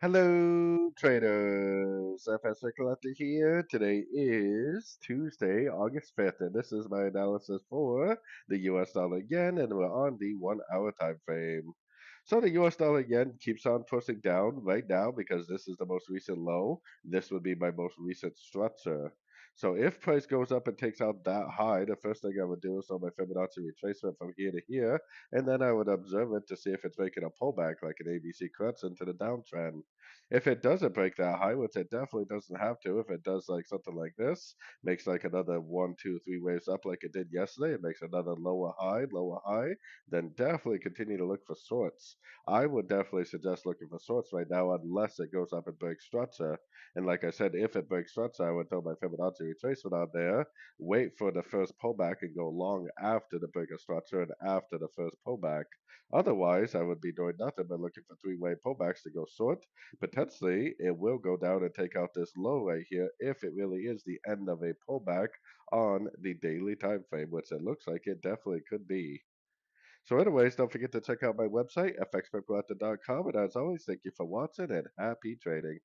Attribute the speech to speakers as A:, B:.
A: Hello, traders. FX Pip Collector here. Today is Tuesday, August 5th, and this is my analysis for the US dollar yen, and we're on the 1 hour time frame. So the US dollar yen keeps on pushing down right now because this is the most recent low. This would be my most recent structure. So if price goes up and takes out that high, the first thing I would do is on my Fibonacci retracement from here to here, and then I would observe it to see if it's making a pullback like an ABC crunch into the downtrend. If it doesn't break that high, which it definitely doesn't have to, if it does like something like this, makes like another one, two, three waves up like it did yesterday, it makes another lower high, then definitely continue to look for shorts. I would definitely suggest looking for shorts right now unless it goes up and breaks structure. And like I said, if it breaks structure, I would throw my Fibonacci retracement out there, wait for the first pullback and go long after the break of structure and after the first pullback. Otherwise, I would be doing nothing but looking for three-way pullbacks to go short. Potentially, it will go down and take out this low right here if it really is the end of a pullback on the daily time frame, which it looks like it definitely could be. So anyways, don't forget to check out my website, fxpipcollector.com, and as always, thank you for watching and happy trading.